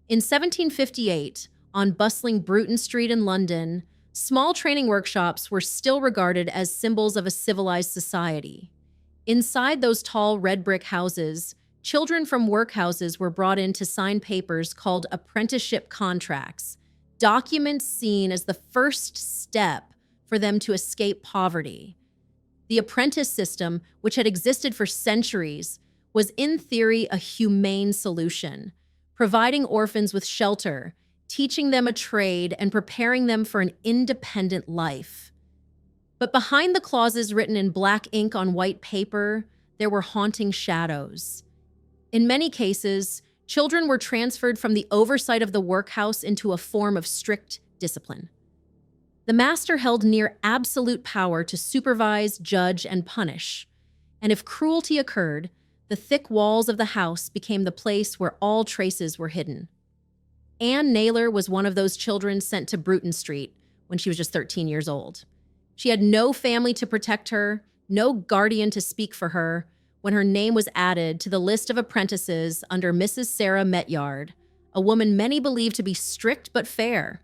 In 1758, on bustling Bruton Street in London, small training workshops were still regarded as symbols of a civilized society. Inside those tall red brick houses, children from workhouses were brought in to sign papers called apprenticeship contracts, documents seen as the first step for them to escape poverty. The apprentice system, which had existed for centuries, was in theory a humane solution, providing orphans with shelter, teaching them a trade, and preparing them for an independent life. But behind the clauses written in black ink on white paper, there were haunting shadows. In many cases, children were transferred from the oversight of the workhouse into a form of strict discipline. The master held near absolute power to supervise, judge, and punish, and if cruelty occurred, the thick walls of the house became the place where all traces were hidden. Anne Naylor was one of those children sent to Bruton Street when she was just 13 years old. She had no family to protect her, no guardian to speak for her, when her name was added to the list of apprentices under Mrs. Sarah Metyard, a woman many believed to be strict but fair.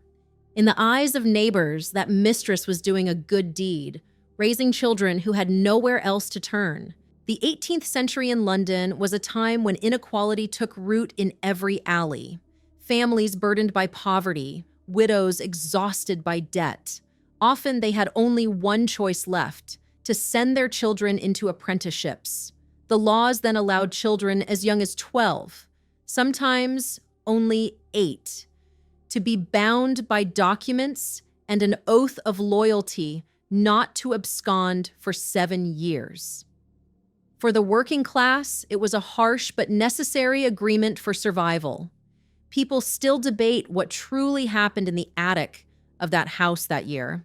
In the eyes of neighbors, that mistress was doing a good deed, raising children who had nowhere else to turn. The 18th century in London was a time when inequality took root in every alley. Families burdened by poverty, widows exhausted by debt. Often they had only one choice left: to send their children into apprenticeships. The laws then allowed children as young as 12, sometimes only 8, to be bound by documents and an oath of loyalty not to abscond for 7 years. For the working class, it was a harsh but necessary agreement for survival. People still debate what truly happened in the attic of that house that year.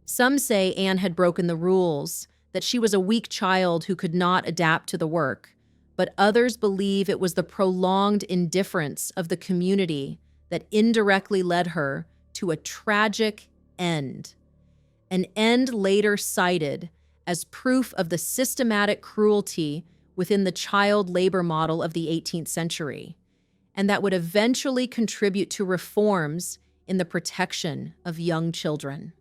Some say Anne had broken the rules, that she was a weak child who could not adapt to the work, but others believe it was the prolonged indifference of the community that indirectly led her to a tragic end. An end later cited as proof of the systematic cruelty within the child labor model of the 18th century, and that would eventually contribute to reforms in the protection of young children.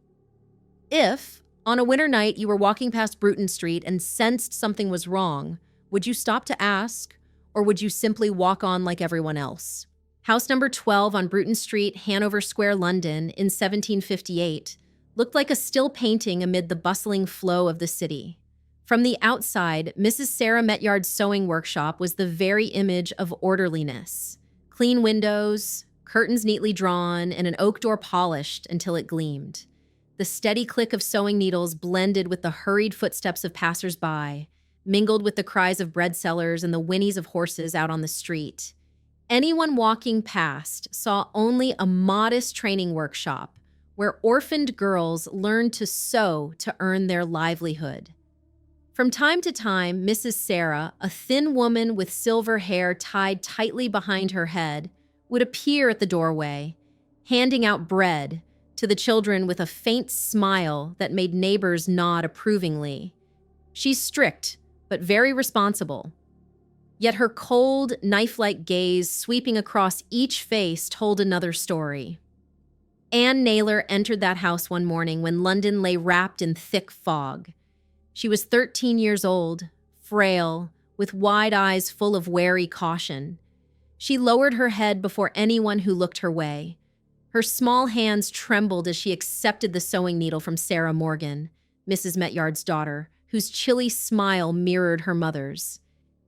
If, on a winter night, you were walking past Bruton Street and sensed something was wrong, would you stop to ask, or would you simply walk on like everyone else? House number 12 on Bruton Street, Hanover Square, London, in 1758, looked like a still painting amid the bustling flow of the city. From the outside, Mrs. Sarah Metyard's sewing workshop was the very image of orderliness. Clean windows, curtains neatly drawn, and an oak door polished until it gleamed. The steady click of sewing needles blended with the hurried footsteps of passers-by, mingled with the cries of bread sellers and the whinnies of horses out on the street. Anyone walking past saw only a modest training workshop where orphaned girls learned to sew to earn their livelihood. From time to time, Mrs. Sarah, a thin woman with silver hair tied tightly behind her head, would appear at the doorway, handing out bread to the children with a faint smile that made neighbors nod approvingly. She's strict, but very responsible. Yet her cold, knife-like gaze sweeping across each face told another story. Anne Naylor entered that house one morning when London lay wrapped in thick fog. She was 13 years old, frail, with wide eyes full of wary caution. She lowered her head before anyone who looked her way. Her small hands trembled as she accepted the sewing needle from Sarah Morgan, Mrs. Metyard's daughter, whose chilly smile mirrored her mother's.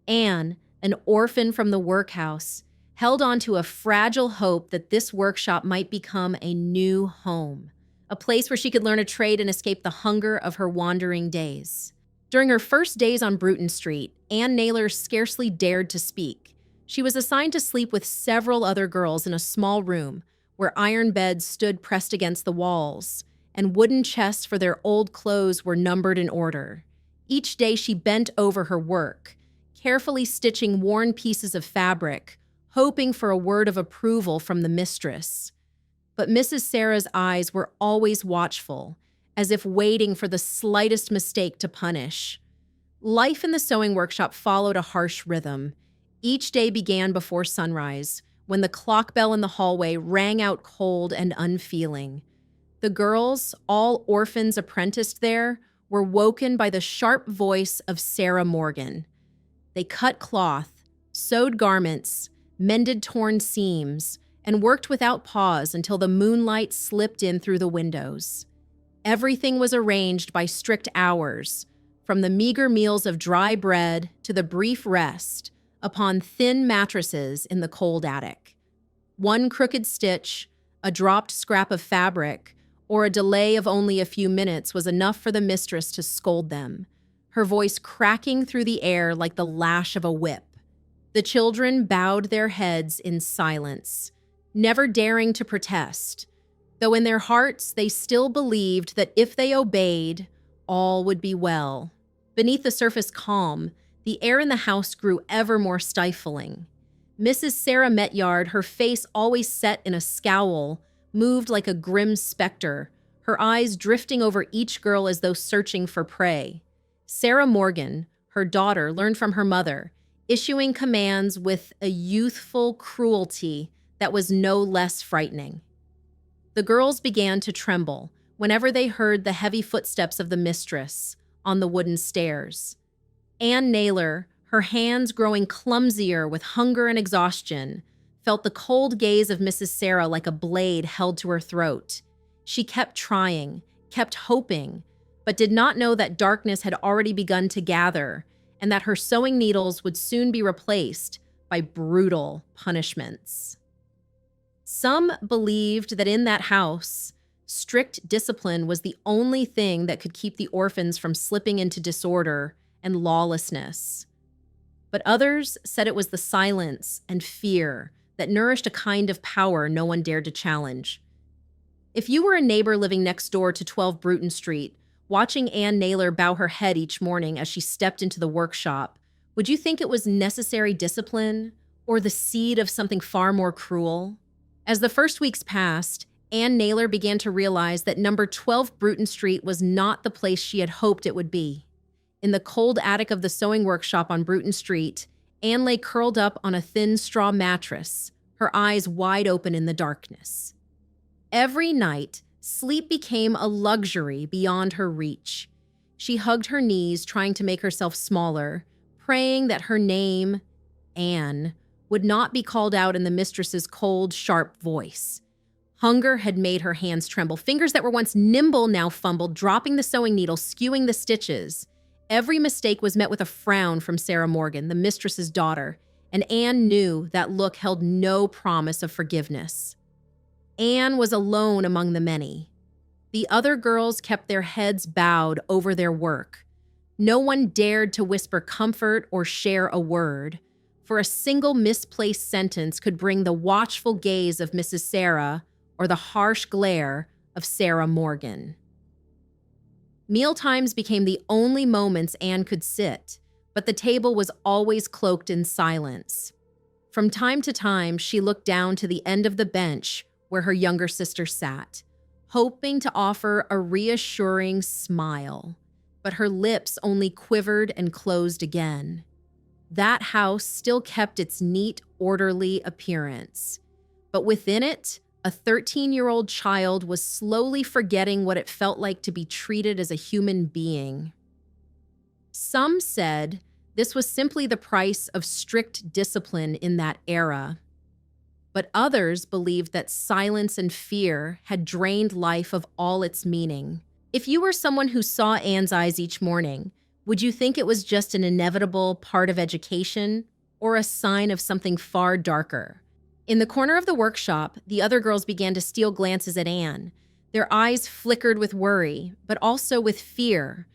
Anne, an orphan from the workhouse, held on to a fragile hope that this workshop might become a new home, a place where she could learn a trade and escape the hunger of her wandering days. During her first days on Bruton Street, Anne Naylor scarcely dared to speak. She was assigned to sleep with several other girls in a small room where iron beds stood pressed against the walls, and wooden chests for their old clothes were numbered in order. Each day she bent over her work, carefully stitching worn pieces of fabric, hoping for a word of approval from the mistress. But Mrs. Sarah's eyes were always watchful, as if waiting for the slightest mistake to punish. Life in the sewing workshop followed a harsh rhythm. Each day began before sunrise, when the clock bell in the hallway rang out cold and unfeeling. The girls, all orphans apprenticed there, were woken by the sharp voice of Sarah Morgan. They cut cloth, sewed garments, mended torn seams, and worked without pause until the moonlight slipped in through the windows. Everything was arranged by strict hours, from the meager meals of dry bread to the brief rest upon thin mattresses in the cold attic. One crooked stitch, a dropped scrap of fabric, or a delay of only a few minutes was enough for the mistress to scold them, her voice cracking through the air like the lash of a whip. The children bowed their heads in silence, never daring to protest, though in their hearts they still believed that if they obeyed, all would be well. Beneath the surface calm, the air in the house grew ever more stifling. Mrs. Sarah Metyard, her face always set in a scowl, moved like a grim specter, her eyes drifting over each girl as though searching for prey. Sarah Morgan, her daughter, learned from her mother, issuing commands with a youthful cruelty that was no less frightening. The girls began to tremble whenever they heard the heavy footsteps of the mistress on the wooden stairs. Ann Naylor, her hands growing clumsier with hunger and exhaustion, felt the cold gaze of Mrs. Sarah like a blade held to her throat. She kept trying, kept hoping, but did not know that darkness had already begun to gather and that her sewing needles would soon be replaced by brutal punishments. Some believed that in that house, strict discipline was the only thing that could keep the orphans from slipping into disorder and lawlessness. But others said it was the silence and fear that nourished a kind of power no one dared to challenge. If you were a neighbor living next door to 12 Bruton Street, watching Ann Naylor bow her head each morning as she stepped into the workshop, would you think it was necessary discipline or the seed of something far more cruel? As the first weeks passed, Ann Naylor began to realize that number 12 Bruton Street was not the place she had hoped it would be. In the cold attic of the sewing workshop on Bruton Street, Ann lay curled up on a thin straw mattress, her eyes wide open in the darkness. Every night, sleep became a luxury beyond her reach. She hugged her knees, trying to make herself smaller, praying that her name, Ann, would not be called out in the mistress's cold, sharp voice. Hunger had made her hands tremble. Fingers that were once nimble now fumbled, dropping the sewing needle, skewing the stitches. Every mistake was met with a frown from Sarah Morgan, the mistress's daughter, and Ann knew that look held no promise of forgiveness. Ann was alone among the many. The other girls kept their heads bowed over their work. No one dared to whisper comfort or share a word, for a single misplaced sentence could bring the watchful gaze of Mrs. Sarah or the harsh glare of Sarah Morgan. Mealtimes became the only moments Ann could sit, but the table was always cloaked in silence. From time to time, she looked down to the end of the bench where her younger sister sat, hoping to offer a reassuring smile, but her lips only quivered and closed again. That house still kept its neat, orderly appearance, but within it, a 13-year-old child was slowly forgetting what it felt like to be treated as a human being. Some said this was simply the price of strict discipline in that era, but others believed that silence and fear had drained life of all its meaning. If you were someone who saw Ann's eyes each morning, would you think it was just an inevitable part of education or a sign of something far darker? In the corner of the workshop, the other girls began to steal glances at Ann. Their eyes flickered with worry, but also with fear.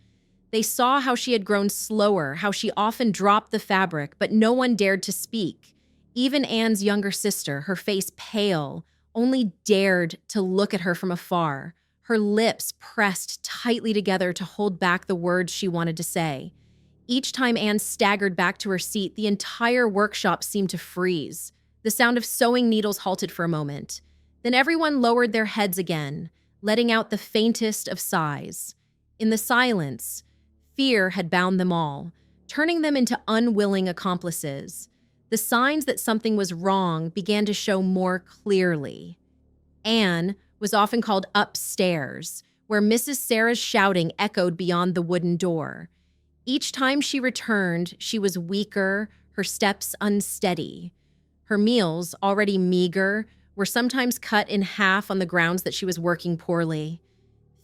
They saw how she had grown slower, how she often dropped the fabric, but no one dared to speak. Even Ann's younger sister, her face pale, only dared to look at her from afar, her lips pressed tightly together to hold back the words she wanted to say. Each time Ann staggered back to her seat, the entire workshop seemed to freeze. The sound of sewing needles halted for a moment. Then everyone lowered their heads again, letting out the faintest of sighs. In the silence, fear had bound them all, turning them into unwilling accomplices. The signs that something was wrong began to show more clearly. Anne was often called upstairs, where Mrs. Sarah's shouting echoed beyond the wooden door. Each time she returned, she was weaker, her steps unsteady. Her meals, already meager, were sometimes cut in half on the grounds that she was working poorly.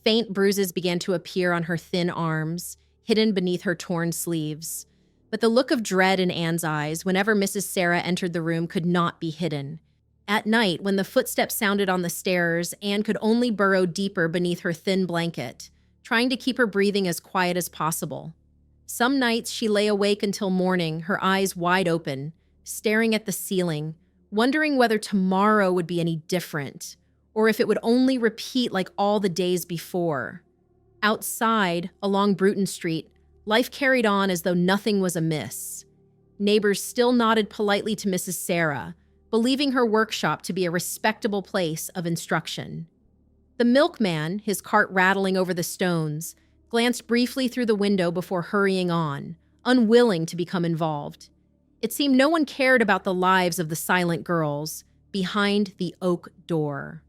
Faint bruises began to appear on her thin arms, hidden beneath her torn sleeves. But the look of dread in Anne's eyes whenever Mrs. Sarah entered the room could not be hidden. At night, when the footsteps sounded on the stairs, Anne could only burrow deeper beneath her thin blanket, trying to keep her breathing as quiet as possible. Some nights she lay awake until morning, her eyes wide open, staring at the ceiling, wondering whether tomorrow would be any different, or if it would only repeat like all the days before. Outside, along Bruton Street, life carried on as though nothing was amiss. Neighbors still nodded politely to Mrs. Sarah, believing her workshop to be a respectable place of instruction. The milkman, his cart rattling over the stones, glanced briefly through the window before hurrying on, unwilling to become involved. It seemed no one cared about the lives of the silent girls behind the oak door.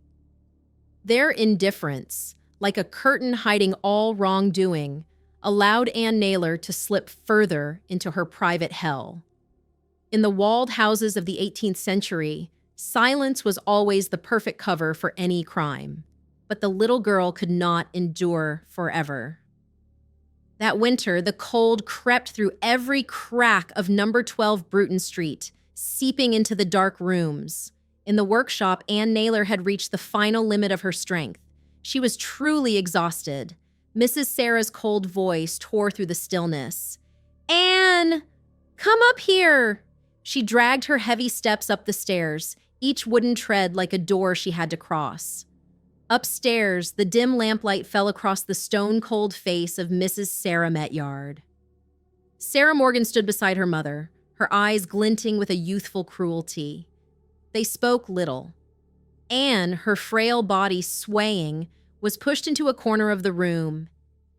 Their indifference, like a curtain hiding all wrongdoing, allowed Anne Naylor to slip further into her private hell. In the walled houses of the 18th century, silence was always the perfect cover for any crime. But the little girl could not endure forever. That winter, the cold crept through every crack of number 12 Bruton Street, seeping into the dark rooms. In the workshop, Anne Naylor had reached the final limit of her strength. She was truly exhausted. Mrs. Sarah's cold voice tore through the stillness. "Anne, come up here!" She dragged her heavy steps up the stairs, each wooden tread like a door she had to cross. Upstairs, the dim lamplight fell across the stone-cold face of Mrs. Sarah Metyard. Sarah Morgan stood beside her mother, her eyes glinting with a youthful cruelty. They spoke little. Anne, her frail body swaying, was pushed into a corner of the room.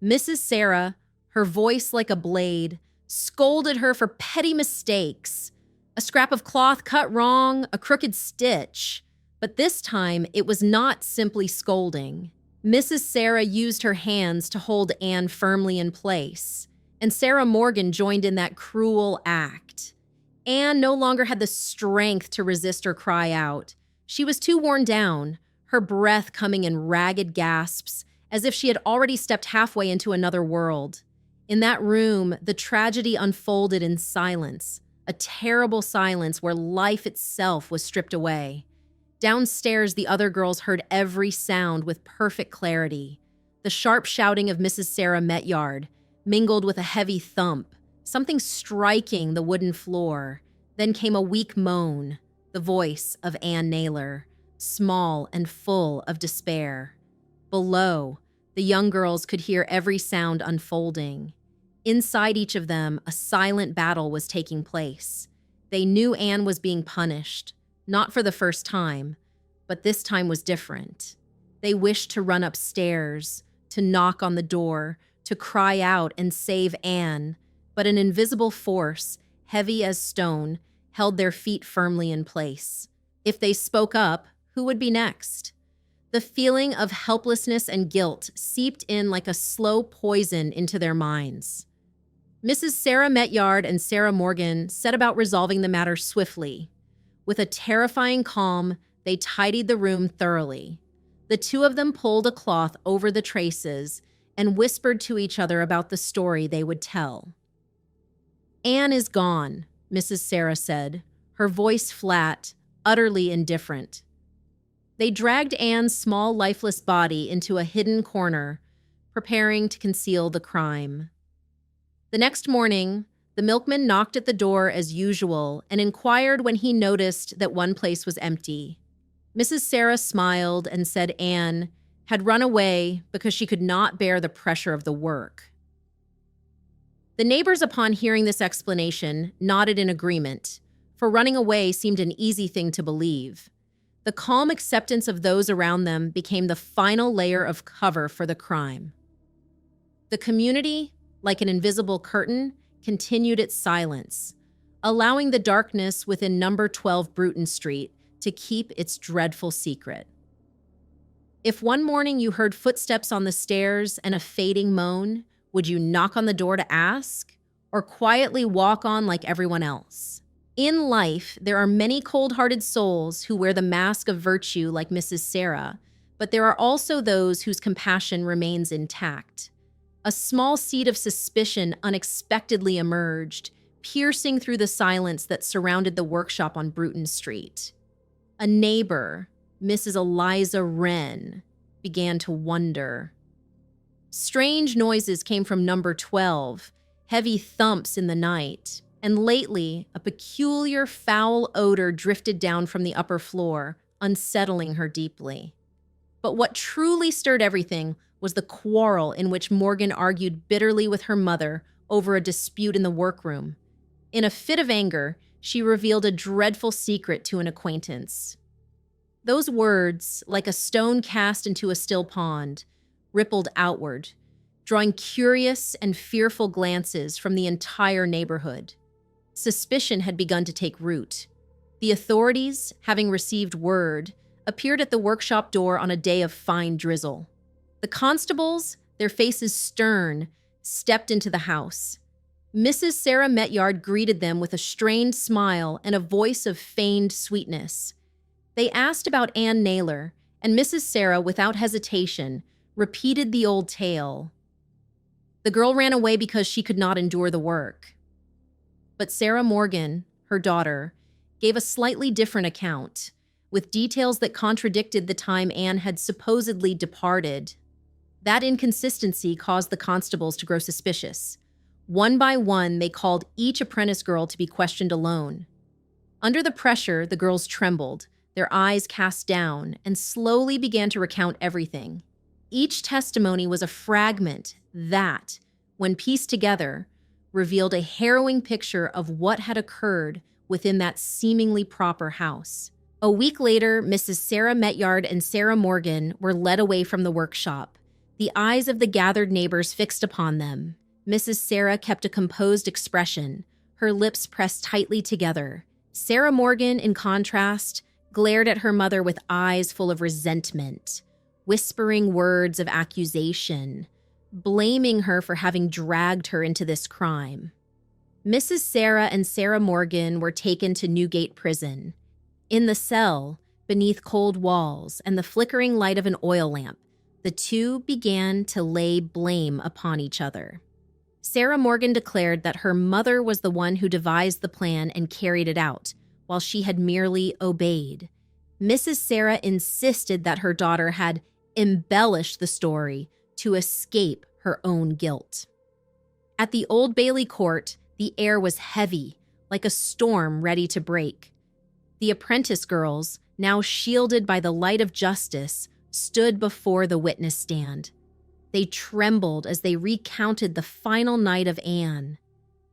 Mrs. Sarah, her voice like a blade, scolded her for petty mistakes. A scrap of cloth cut wrong, a crooked stitch. But this time, it was not simply scolding. Mrs. Sarah used her hands to hold Anne firmly in place, and Sarah Morgan joined in that cruel act. Anne no longer had the strength to resist or cry out. She was too worn down, her breath coming in ragged gasps, as if she had already stepped halfway into another world. In that room, the tragedy unfolded in silence, a terrible silence where life itself was stripped away. Downstairs, the other girls heard every sound with perfect clarity. The sharp shouting of Mrs. Sarah Metyard mingled with a heavy thump, something striking the wooden floor. Then came a weak moan, the voice of Anne Naylor, small and full of despair. Below, the young girls could hear every sound unfolding. Inside each of them, a silent battle was taking place. They knew Anne was being punished. Not for the first time, but this time was different. They wished to run upstairs, to knock on the door, to cry out and save Anne, but an invisible force, heavy as stone, held their feet firmly in place. If they spoke up, who would be next? The feeling of helplessness and guilt seeped in like a slow poison into their minds. Mrs. Sarah Metyard and Sarah Morgan set about resolving the matter swiftly. With a terrifying calm, they tidied the room thoroughly. The two of them pulled a cloth over the traces and whispered to each other about the story they would tell. "Anne is gone," Mrs. Sarah said, her voice flat, utterly indifferent. They dragged Anne's small, lifeless body into a hidden corner, preparing to conceal the crime. The next morning, the milkman knocked at the door as usual and inquired when he noticed that one place was empty. Mrs. Sarah smiled and said Anne had run away because she could not bear the pressure of the work. The neighbors, upon hearing this explanation, nodded in agreement, for running away seemed an easy thing to believe. The calm acceptance of those around them became the final layer of cover for the crime. The community, like an invisible curtain, continued its silence. allowing the darkness within number 12 Bruton Street to keep its dreadful secret. If one morning you heard footsteps on the stairs and a fading moan, would you knock on the door to ask, or quietly walk on like everyone else? In life, there are many cold-hearted souls who wear the mask of virtue like Mrs. Sarah, but there are also those whose compassion remains intact. A small seed of suspicion unexpectedly emerged, piercing through the silence that surrounded the workshop on Bruton Street. A neighbor, Mrs. Eliza Wren, began to wonder. Strange noises came from number 12, heavy thumps in the night, and lately, a peculiar foul odor drifted down from the upper floor, unsettling her deeply. But what truly stirred everything was the quarrel in which Morgan argued bitterly with her mother over a dispute in the workroom. In a fit of anger, she revealed a dreadful secret to an acquaintance. Those words, like a stone cast into a still pond, rippled outward, drawing curious and fearful glances from the entire neighborhood. Suspicion had begun to take root. The authorities, having received word, appeared at the workshop door on a day of fine drizzle. The constables, their faces stern, stepped into the house. Mrs. Sarah Metyard greeted them with a strained smile and a voice of feigned sweetness. They asked about Ann Naylor, and Mrs. Sarah, without hesitation, repeated the old tale. The girl ran away because she could not endure the work. But Sarah Morgan, her daughter, gave a slightly different account, with details that contradicted the time Anne had supposedly departed. That inconsistency caused the constables to grow suspicious. One by one, they called each apprentice girl to be questioned alone. Under the pressure, the girls trembled, their eyes cast down, and slowly began to recount everything. Each testimony was a fragment that, when pieced together, revealed a harrowing picture of what had occurred within that seemingly proper house. A week later, Mrs. Sarah Metyard and Sarah Morgan were led away from the workshop, the eyes of the gathered neighbors fixed upon them. Mrs. Sarah kept a composed expression, her lips pressed tightly together. Sarah Morgan, in contrast, glared at her mother with eyes full of resentment, whispering words of accusation, blaming her for having dragged her into this crime. Mrs. Sarah and Sarah Morgan were taken to Newgate Prison. In the cell, beneath cold walls and the flickering light of an oil lamp, the two began to lay blame upon each other. Sarah Morgan declared that her mother was the one who devised the plan and carried it out, while she had merely obeyed. Mrs. Sarah insisted that her daughter had embellished the story to escape her own guilt. At the Old Bailey court, the air was heavy, like a storm ready to break. The apprentice girls, now shielded by the light of justice, stood before the witness stand. They trembled as they recounted the final night of Anne.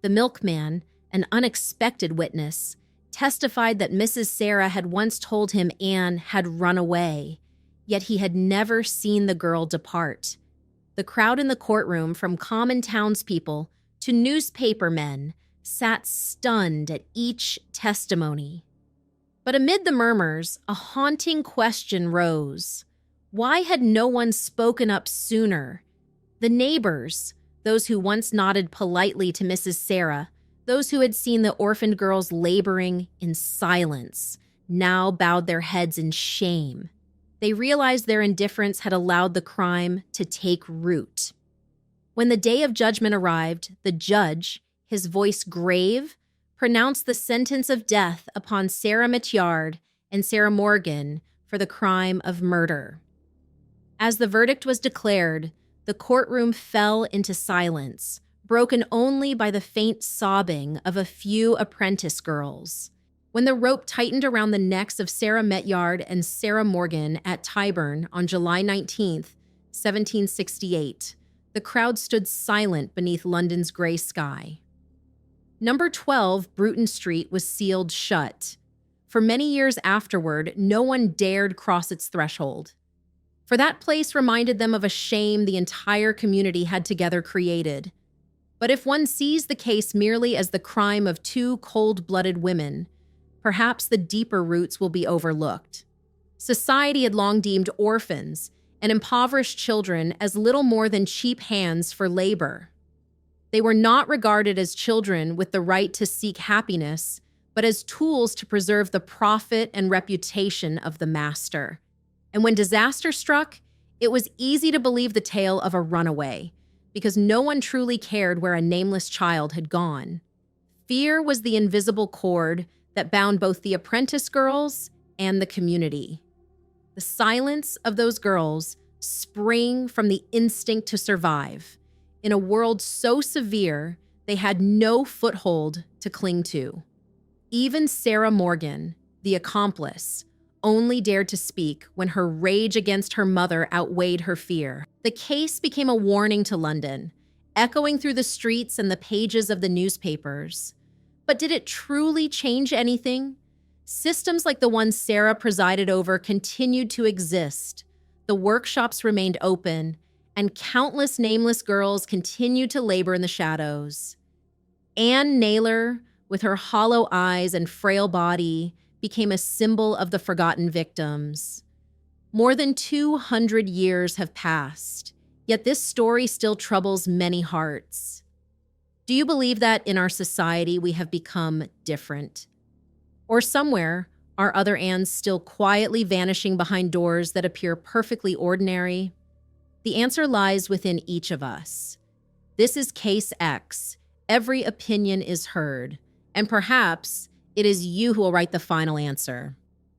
The milkman, an unexpected witness, testified that Mrs. Sarah had once told him Anne had run away, yet he had never seen the girl depart. The crowd in the courtroom, from common townspeople to newspaper men, sat stunned at each testimony. But amid the murmurs, a haunting question rose. Why had no one spoken up sooner? The neighbors, those who once nodded politely to Mrs. Sarah, those who had seen the orphaned girls laboring in silence, now bowed their heads in shame. They realized their indifference had allowed the crime to take root. When the day of judgment arrived, the judge, his voice grave, pronounced the sentence of death upon Sarah Metyard and Sarah Morgan for the crime of murder. As the verdict was declared, the courtroom fell into silence, broken only by the faint sobbing of a few apprentice girls. When the rope tightened around the necks of Sarah Metyard and Sarah Morgan at Tyburn on July 19, 1768, the crowd stood silent beneath London's gray sky. Number 12 Bruton Street was sealed shut. For many years afterward, no one dared cross its threshold. For that place reminded them of a shame the entire community had together created. But if one sees the case merely as the crime of two cold-blooded women, perhaps the deeper roots will be overlooked. Society had long deemed orphans and impoverished children as little more than cheap hands for labor. They were not regarded as children with the right to seek happiness, but as tools to preserve the profit and reputation of the master. And when disaster struck, it was easy to believe the tale of a runaway, because no one truly cared where a nameless child had gone. Fear was the invisible cord that bound both the apprentice girls and the community. The silence of those girls sprang from the instinct to survive, in a world so severe they had no foothold to cling to. Even Sarah Morgan, the accomplice, only dared to speak when her rage against her mother outweighed her fear. The case became a warning to London, echoing through the streets and the pages of the newspapers. But did it truly change anything? Systems like the one Sarah presided over continued to exist. The workshops remained open, and countless nameless girls continued to labor in the shadows. Anne Naylor, with her hollow eyes and frail body, became a symbol of the forgotten victims. More than 200 years have passed, yet this story still troubles many hearts. Do you believe that in our society we have become different? Or somewhere, are other Annes still quietly vanishing behind doors that appear perfectly ordinary? The answer lies within each of us. This is Case X. Every opinion is heard, and perhaps it is you who will write the final answer.